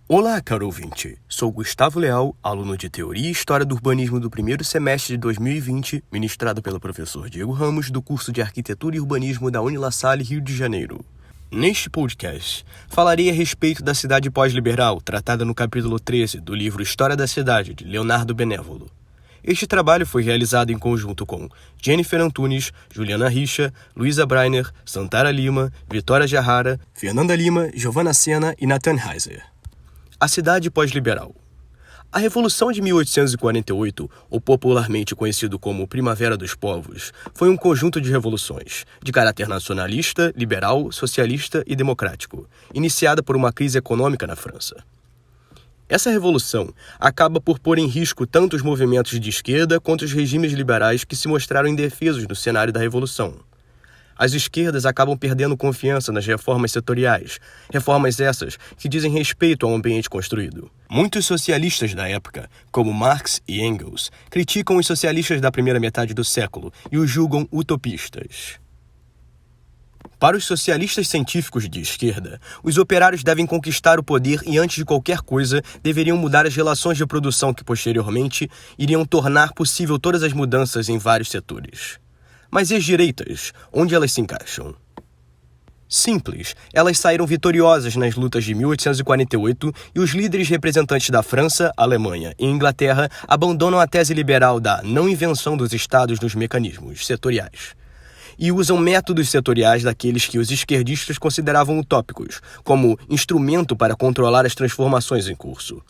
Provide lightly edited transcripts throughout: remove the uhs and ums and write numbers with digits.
Olá, caro ouvinte. Sou Gustavo Leal, aluno de Teoria e História do Urbanismo do primeiro semestre de 2020, ministrado pelo professor Diego Ramos, do curso de Arquitetura e Urbanismo da Unilassalle, Rio de Janeiro. Neste podcast, falarei a respeito da cidade pós-liberal, tratada no capítulo 13 do livro História da Cidade, de Leonardo Benévolo. Este trabalho foi realizado em conjunto com Jennifer Antunes, Juliana Richa, Luísa Breiner, Santara Lima, Vitória Jarrara, Fernanda Lima, Giovanna Sena e Nathan Heiser. A cidade pós-liberal. A Revolução de 1848, ou popularmente conhecido como Primavera dos Povos, foi um conjunto de revoluções, de caráter nacionalista, liberal, socialista e democrático, iniciada por uma crise econômica na França. Essa revolução acaba por pôr em risco tanto os movimentos de esquerda quanto os regimes liberais que se mostraram indefesos no cenário da Revolução. As esquerdas acabam perdendo confiança nas reformas setoriais, reformas essas que dizem respeito ao ambiente construído. Muitos socialistas da época, como Marx e Engels, criticam os socialistas da primeira metade do século e os julgam utopistas. Para os socialistas científicos de esquerda, os operários devem conquistar o poder e, antes de qualquer coisa, deveriam mudar as relações de produção que, posteriormente, iriam tornar possível todas as mudanças em vários setores. Mas e as direitas? Onde elas se encaixam? Simples, elas saíram vitoriosas nas lutas de 1848 e os líderes representantes da França, Alemanha e Inglaterra abandonam a tese liberal da não invenção dos estados nos mecanismos setoriais e usam métodos setoriais daqueles que os esquerdistas consideravam utópicos, como instrumento para controlar as transformações em curso.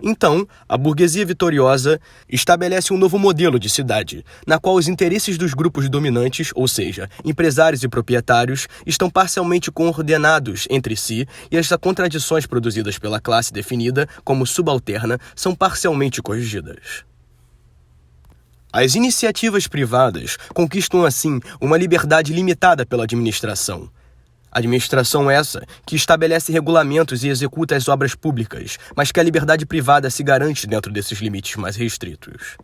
Então, a burguesia vitoriosa estabelece um novo modelo de cidade, na qual os interesses dos grupos dominantes, ou seja, empresários e proprietários, estão parcialmente coordenados entre si e as contradições produzidas pela classe definida como subalterna são parcialmente corrigidas. As iniciativas privadas conquistam, assim, uma liberdade limitada pela administração. Administração essa que estabelece regulamentos e executa as obras públicas, mas que a liberdade privada se garante dentro desses limites mais restritos.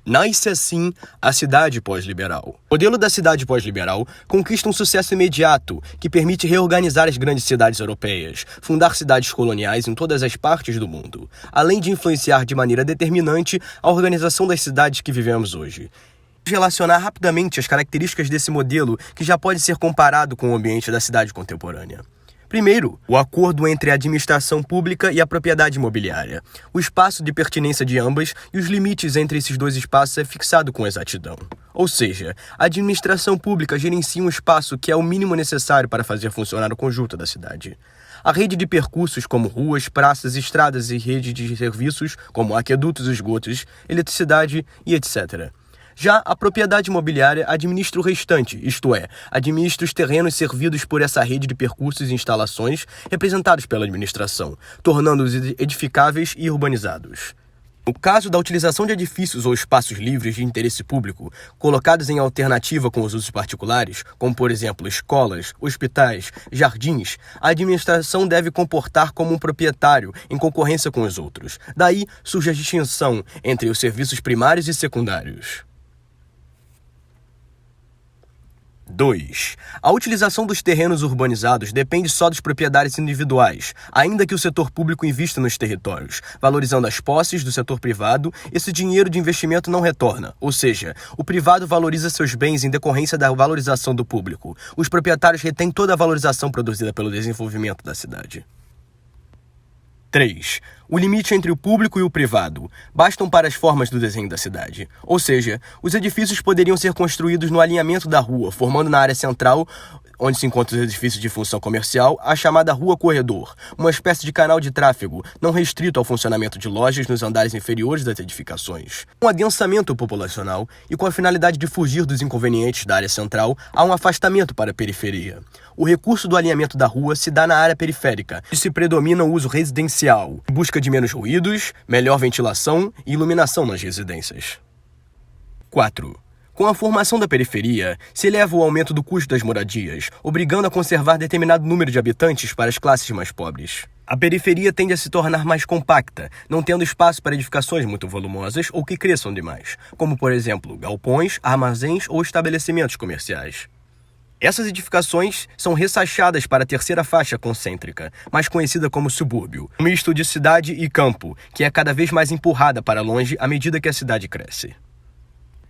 Nasce assim a cidade pós-liberal. O modelo da cidade pós-liberal conquista um sucesso imediato que permite reorganizar as grandes cidades europeias, fundar cidades coloniais em todas as partes do mundo, além de influenciar de maneira determinante a organização das cidades que vivemos hoje. Relacionar rapidamente as características desse modelo que já pode ser comparado com o ambiente da cidade contemporânea. Primeiro, o acordo entre a administração pública e a propriedade imobiliária. O espaço de pertinência de ambas e os limites entre esses dois espaços é fixado com exatidão. Ou seja, a administração pública gerencia um espaço que é o mínimo necessário para fazer funcionar o conjunto da cidade. A rede de percursos como ruas, praças, estradas e rede de serviços como aquedutos, esgotos, eletricidade e etc. Já a propriedade imobiliária administra o restante, isto é, administra os terrenos servidos por essa rede de percursos e instalações representados pela administração, tornando-os edificáveis e urbanizados. No caso da utilização de edifícios ou espaços livres de interesse público, colocados em alternativa com os usos particulares, como por exemplo escolas, hospitais, jardins, a administração deve comportar como um proprietário em concorrência com os outros. Daí surge a distinção entre os serviços primários e secundários. 2. A utilização dos terrenos urbanizados depende só dos proprietários individuais, ainda que o setor público invista nos territórios, valorizando as posses do setor privado, esse dinheiro de investimento não retorna, ou seja, o privado valoriza seus bens em decorrência da valorização do público. Os proprietários retêm toda a valorização produzida pelo desenvolvimento da cidade. 3. O limite entre o público e o privado bastam para as formas do desenho da cidade. Ou seja, os edifícios poderiam ser construídos no alinhamento da rua, formando na área central, onde se encontram os edifícios de função comercial, a chamada Rua Corredor, uma espécie de canal de tráfego, não restrito ao funcionamento de lojas nos andares inferiores das edificações. Com um adensamento populacional e com a finalidade de fugir dos inconvenientes da área central, há um afastamento para a periferia. O recurso do alinhamento da rua se dá na área periférica, onde se predomina o uso residencial, em busca de menos ruídos, melhor ventilação e iluminação nas residências. 4. Com a formação da periferia, se eleva o aumento do custo das moradias, obrigando a conservar determinado número de habitantes para as classes mais pobres. A periferia tende a se tornar mais compacta, não tendo espaço para edificações muito volumosas ou que cresçam demais, como por exemplo galpões, armazéns ou estabelecimentos comerciais. Essas edificações são ressachadas para a terceira faixa concêntrica, mais conhecida como subúrbio, um misto de cidade e campo, que é cada vez mais empurrada para longe à medida que a cidade cresce.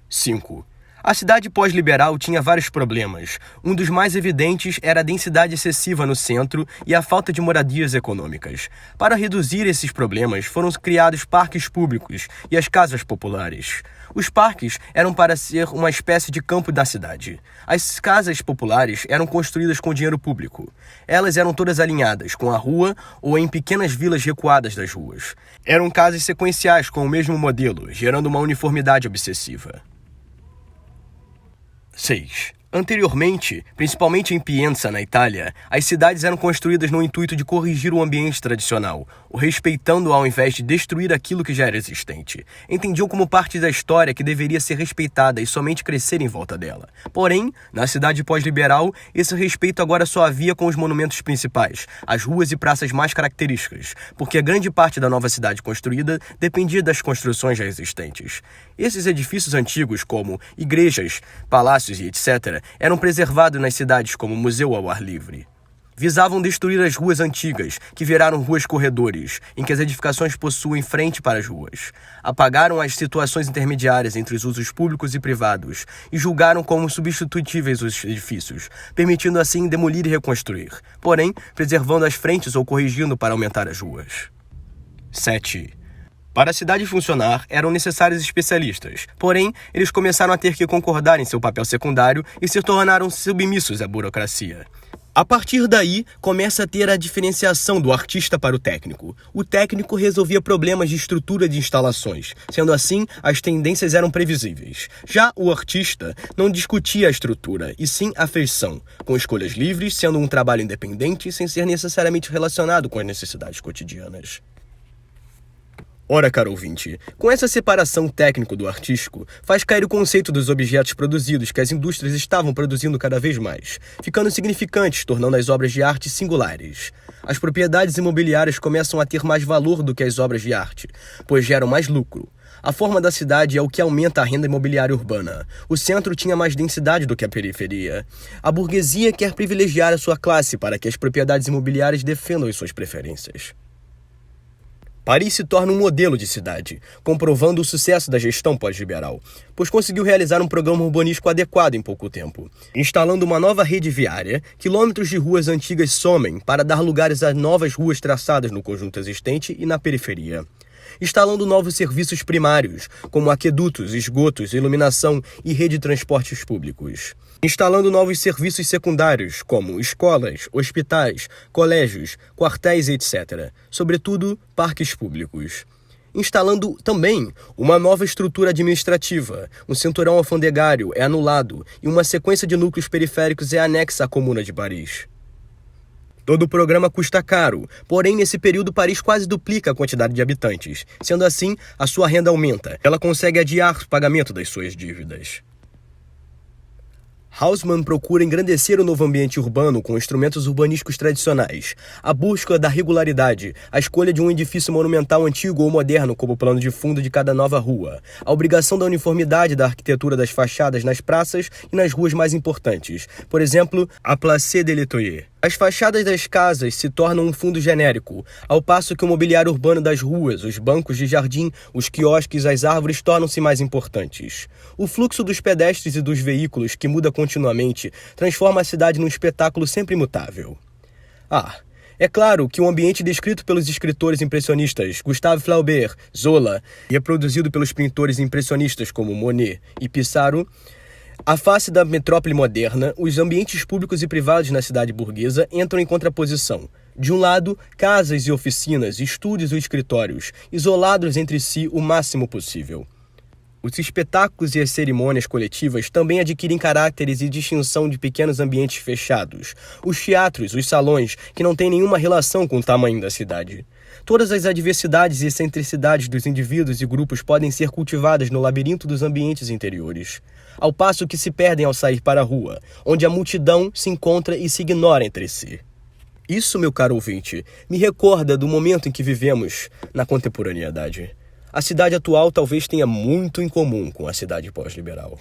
5. A cidade pós-liberal tinha vários problemas. Um dos mais evidentes era a densidade excessiva no centro e a falta de moradias econômicas. Para reduzir esses problemas, foram criados parques públicos e as casas populares. Os parques eram para ser uma espécie de campo da cidade. As casas populares eram construídas com dinheiro público. Elas eram todas alinhadas com a rua ou em pequenas vilas recuadas das ruas. Eram casas sequenciais com o mesmo modelo, gerando uma uniformidade obsessiva. 6. Anteriormente, principalmente em Pienza, na Itália, as cidades eram construídas no intuito de corrigir o ambiente tradicional, o respeitando ao invés de destruir aquilo que já era existente. Entendiam como parte da história que deveria ser respeitada e somente crescer em volta dela. Porém, na cidade pós-liberal, esse respeito agora só havia com os monumentos principais, as ruas e praças mais características, porque a grande parte da nova cidade construída dependia das construções já existentes. Esses edifícios antigos, como igrejas, palácios e etc., eram preservados nas cidades como museu ao ar livre. Visavam destruir as ruas antigas, que viraram ruas-corredores, em que as edificações possuem frente para as ruas. Apagaram as situações intermediárias entre os usos públicos e privados e julgaram como substitutíveis os edifícios, permitindo assim demolir e reconstruir, porém preservando as frentes ou corrigindo para aumentar as ruas. 7. Para a cidade funcionar, eram necessários especialistas, porém, eles começaram a ter que concordar em seu papel secundário e se tornaram submissos à burocracia. A partir daí, começa a ter a diferenciação do artista para o técnico. O técnico resolvia problemas de estrutura de instalações, sendo assim, as tendências eram previsíveis. Já o artista não discutia a estrutura, e sim a feição, com escolhas livres, sendo um trabalho independente sem ser necessariamente relacionado com as necessidades cotidianas. Ora, caro ouvinte, com essa separação técnico do artístico, faz cair o conceito dos objetos produzidos que as indústrias estavam produzindo cada vez mais, ficando insignificantes, tornando as obras de arte singulares. As propriedades imobiliárias começam a ter mais valor do que as obras de arte, pois geram mais lucro. A forma da cidade é o que aumenta a renda imobiliária urbana. O centro tinha mais densidade do que a periferia. A burguesia quer privilegiar a sua classe para que as propriedades imobiliárias defendam as suas preferências. Paris se torna um modelo de cidade, comprovando o sucesso da gestão pós-liberal, pois conseguiu realizar um programa urbanístico adequado em pouco tempo. Instalando uma nova rede viária, quilômetros de ruas antigas somem para dar lugares a novas ruas traçadas no conjunto existente e na periferia. Instalando novos serviços primários, como aquedutos, esgotos, iluminação e rede de transportes públicos. Instalando novos serviços secundários, como escolas, hospitais, colégios, quartéis, etc. Sobretudo, parques públicos. Instalando também uma nova estrutura administrativa, um cinturão alfandegário é anulado e uma sequência de núcleos periféricos é anexa à Comuna de Paris. Todo o programa custa caro, porém nesse período Paris quase duplica a quantidade de habitantes. Sendo assim, a sua renda aumenta. Ela consegue adiar o pagamento das suas dívidas. Haussmann procura engrandecer o novo ambiente urbano com instrumentos urbanísticos tradicionais. A busca da regularidade, a escolha de um edifício monumental antigo ou moderno como plano de fundo de cada nova rua, a obrigação da uniformidade da arquitetura das fachadas nas praças e nas ruas mais importantes, por exemplo, a Place de l'Etoile. As fachadas das casas se tornam um fundo genérico, ao passo que o mobiliário urbano das ruas, os bancos de jardim, os quiosques, as árvores tornam-se mais importantes. O fluxo dos pedestres e dos veículos, que muda continuamente, transforma a cidade num espetáculo sempre imutável. É claro que o ambiente descrito pelos escritores impressionistas Gustave Flaubert, Zola, e reproduzido pelos pintores impressionistas como Monet e Pissarro, à face da metrópole moderna, os ambientes públicos e privados na cidade burguesa entram em contraposição. De um lado, casas e oficinas, estúdios e escritórios, isolados entre si o máximo possível. Os espetáculos e as cerimônias coletivas também adquirem caracteres e distinção de pequenos ambientes fechados. Os teatros, os salões, que não têm nenhuma relação com o tamanho da cidade. Todas as adversidades e excentricidades dos indivíduos e grupos podem ser cultivadas no labirinto dos ambientes interiores, ao passo que se perdem ao sair para a rua, onde a multidão se encontra e se ignora entre si. Isso, meu caro ouvinte, me recorda do momento em que vivemos na contemporaneidade. A cidade atual talvez tenha muito em comum com a cidade pós-liberal.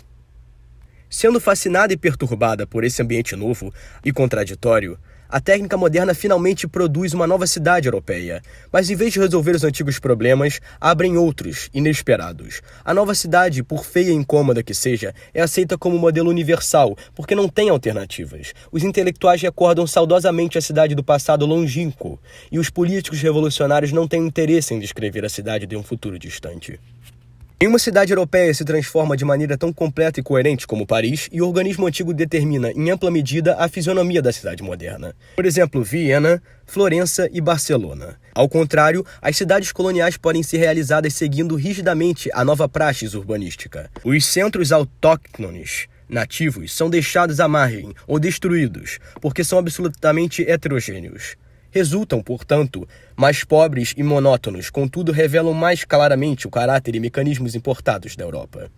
Sendo fascinada e perturbada por esse ambiente novo e contraditório, a técnica moderna finalmente produz uma nova cidade europeia, mas em vez de resolver os antigos problemas, abrem outros, inesperados. A nova cidade, por feia e incômoda que seja, é aceita como modelo universal, porque não tem alternativas. Os intelectuais recordam saudosamente a cidade do passado longínquo, e os políticos revolucionários não têm interesse em descrever a cidade de um futuro distante. Nenhuma cidade europeia se transforma de maneira tão completa e coerente como Paris, e o organismo antigo determina, em ampla medida, a fisionomia da cidade moderna. Por exemplo, Viena, Florença e Barcelona. Ao contrário, as cidades coloniais podem ser realizadas seguindo rigidamente a nova praxis urbanística. Os centros autóctones nativos são deixados à margem ou destruídos, porque são absolutamente heterogêneos. Resultam, portanto, mais pobres e monótonos, contudo revelam mais claramente o caráter e mecanismos importados da Europa.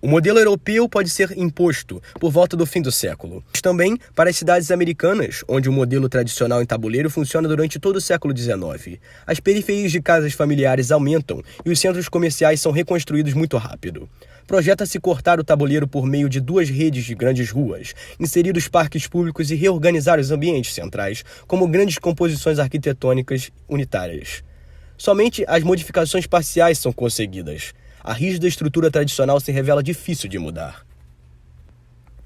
O modelo europeu pode ser imposto por volta do fim do século, mas também para as cidades americanas, onde o modelo tradicional em tabuleiro funciona durante todo o século XIX. As periferias de casas familiares aumentam e os centros comerciais são reconstruídos muito rápido. Projeta-se cortar o tabuleiro por meio de 2 redes de grandes ruas, inserir os parques públicos e reorganizar os ambientes centrais como grandes composições arquitetônicas unitárias. Somente as modificações parciais são conseguidas. A rígida estrutura tradicional se revela difícil de mudar.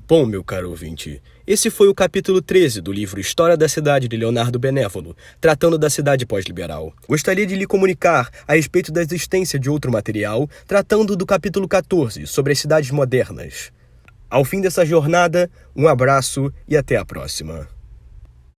Bom, meu caro ouvinte, esse foi o capítulo 13 do livro História da Cidade de Leonardo Benévolo, tratando da cidade pós-liberal. Gostaria de lhe comunicar a respeito da existência de outro material, tratando do capítulo 14, sobre as cidades modernas. Ao fim dessa jornada, um abraço e até a próxima.